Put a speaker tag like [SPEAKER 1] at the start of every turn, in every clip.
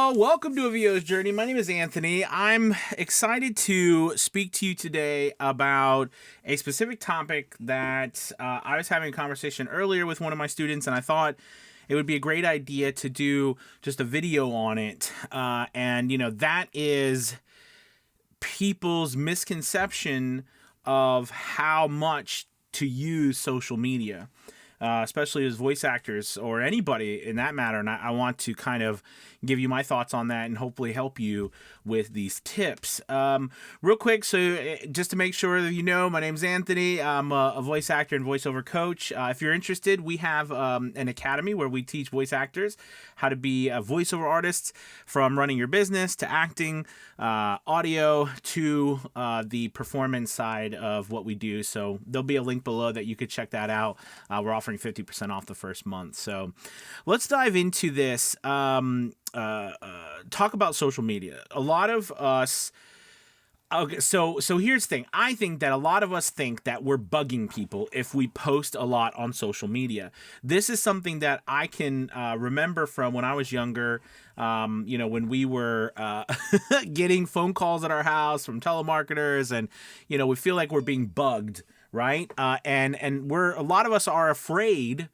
[SPEAKER 1] Hello, welcome to A VO's Journey. My name is Anthony. I'm excited to speak to you today about a specific topic that I was having a conversation earlier with one of my students, and I thought it would be a great idea to do just a video on it. That is people's misconception of how much to use social media. Especially as voice actors or anybody in that matter. And I want to kind of give you my thoughts on that and hopefully help you with these tips. Real quick, so just to make sure that you know, my name's Anthony. I'm a voice actor and voiceover coach. If you're interested, we have an academy where we teach voice actors how to be voiceover artists, from running your business to acting, audio to the performance side of what we do. So there'll be a link below that you could check that out. We're offering 50% off the first month. So let's dive into this. Talk about social media. A lot of us. Okay, so here's the thing. I think that a lot of us think that we're bugging people if we post a lot on social media. This is something that I can remember from when I was younger. When we were getting phone calls at our house from telemarketers, and we feel like we're being bugged, right? And a lot of us are afraid,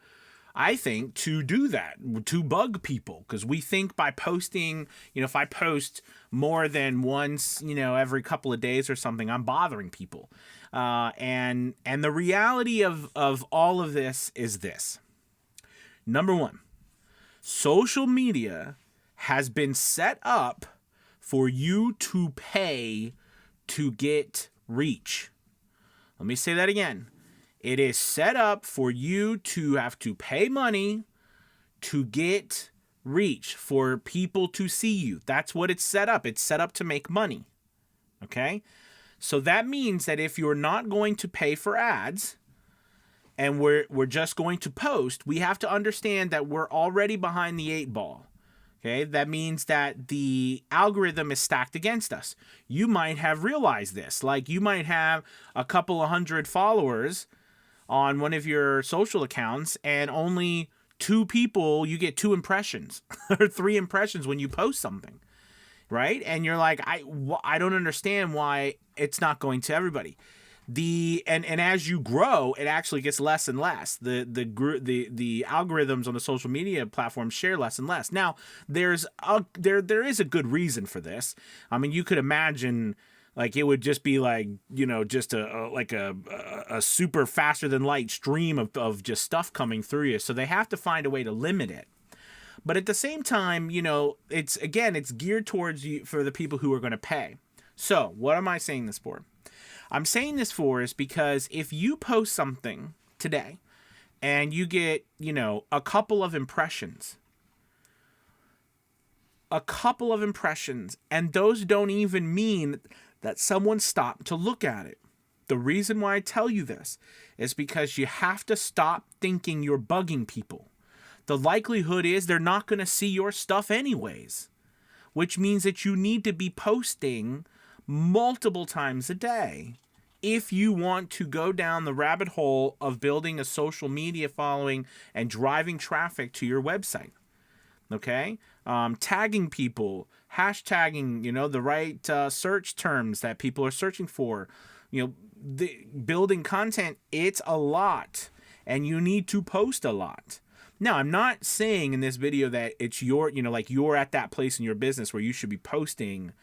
[SPEAKER 1] I think, to do that, to bug people, because we think by posting, if I post more than once, every couple of days or something, I'm bothering people. And the reality of all of this is this. Number one, social media has been set up for you to pay to get reach. Let me say that again. It is set up for you to have to pay money to get reach, for people to see you. That's what it's set up. It's set up to make money. Okay? So that means that if you're not going to pay for ads and we're just going to post, we have to understand that we're already behind the 8 ball. Okay? That means that the algorithm is stacked against us. You might have realized this. Like, you might have a couple of hundred followers on one of your social accounts, and only 2 people, you get 2 impressions or 3 impressions when you post something, right? And you're like, I don't understand why it's not going to everybody. And as you grow, it actually gets less and less. The algorithms on the social media platforms share less and less. Now, there is a good reason for this. I mean, you could imagine, like, it would just be like, just a super faster than light stream of just stuff coming through you. So they have to find a way to limit it. But at the same time, it's geared towards you, for the people who are going to pay. So what am I saying this for? I'm saying this for is because if you post something today and you get, a couple of impressions, and those don't even mean that someone stopped to look at it. The reason why I tell you this is because you have to stop thinking you're bugging people. The likelihood is they're not going to see your stuff anyways, which means that you need to be posting multiple times a day if you want to go down the rabbit hole of building a social media following and driving traffic to your website. Okay? Tagging people, hashtagging, the right search terms that people are searching for, building content. It's a lot, and you need to post a lot. Now, I'm not saying in this video that it's you're at that place in your business where you should be posting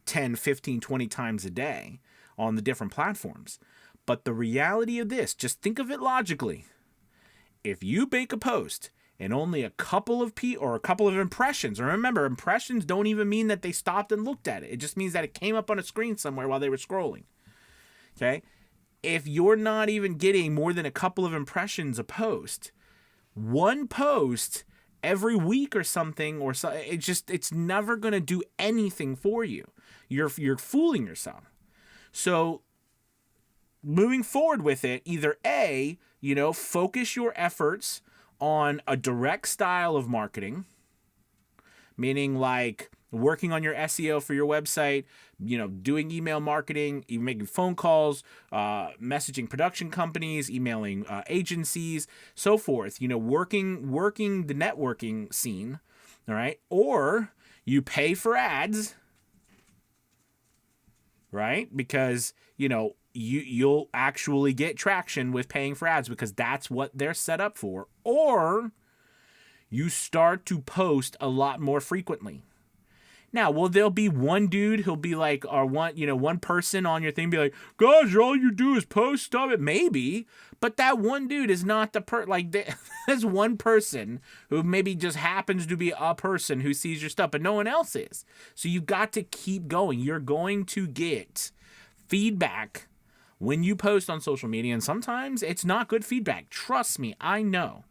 [SPEAKER 1] 10, 15, 20 times a day on the different platforms. But the reality of this, just think of it logically. If you make a post and only a couple of impressions, or remember, impressions don't even mean that they stopped and looked at it. It just means that it came up on a screen somewhere while they were scrolling. Okay? If you're not even getting more than a couple of impressions a post, one post every week or something, it's never going to do anything for you. You're fooling yourself. So moving forward with it, either A, focus your efforts on a direct style of marketing, meaning like working on your SEO for your website, doing email marketing, even making phone calls, messaging production companies, emailing agencies, so forth, working the networking scene. All right. Or You pay for ads, right? Because, you'll actually get traction with paying for ads because that's what they're set up for. Or you start to post a lot more frequently. Now, will there be one dude who'll be like, or one person on your thing be like, gosh, all you do is post stuff? It maybe, but that one dude is not the there's one person who maybe just happens to be a person who sees your stuff, but no one else is. So you've got to keep going. You're going to get feedback when you post on social media, and sometimes it's not good feedback. Trust me, I know.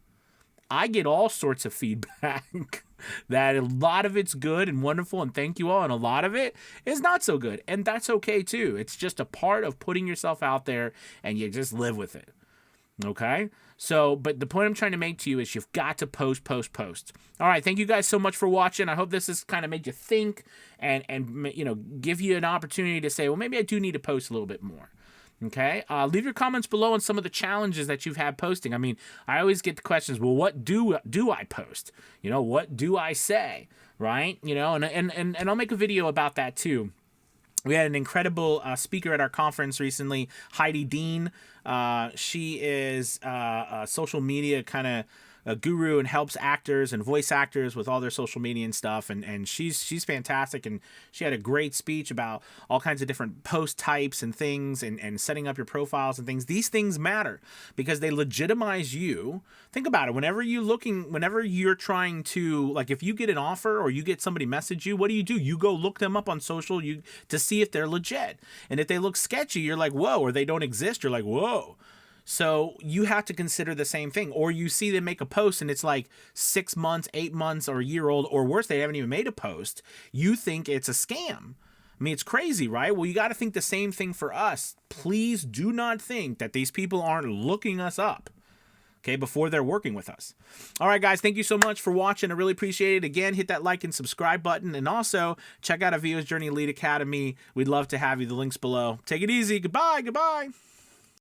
[SPEAKER 1] I get all sorts of feedback that a lot of it's good and wonderful, and thank you all, and a lot of it is not so good, and that's okay too. It's just a part of putting yourself out there, and you just live with it. Okay? So, but the point I'm trying to make to you is you've got to post. All right, thank you guys so much for watching. I hope this has kind of made you think and give you an opportunity to say, well, maybe I do need to post a little bit more. Okay, leave your comments below on some of the challenges that you've had posting. I mean, I always get the questions, well, what do I post? What do I say? Right? And I'll make a video about that too. We had an incredible speaker at our conference recently, Heidi Dean. She is a social media kind of a guru and helps actors and voice actors with all their social media and stuff. And she's fantastic. And she had a great speech about all kinds of different post types and things and setting up your profiles and things. These things matter because they legitimize you. Think about it. Whenever you're trying to, like, if you get an offer or you get somebody message you, what do? You go look them up on social to see if they're legit. And if they look sketchy, you're like, whoa, or they don't exist, you're like, whoa. So you have to consider the same thing. Or you see them make a post and it's like 6 months, 8 months, or a year old, or worse, they haven't even made a post. You think it's a scam. I mean, it's crazy, right? Well, you got to think the same thing for us. Please do not think that these people aren't looking us up, okay, before they're working with us. All right, guys, thank you so much for watching. I really appreciate it. Again, hit that like and subscribe button. And also, check out our VO's Journey Elite Academy. We'd love to have you. The link's below. Take it easy. Goodbye.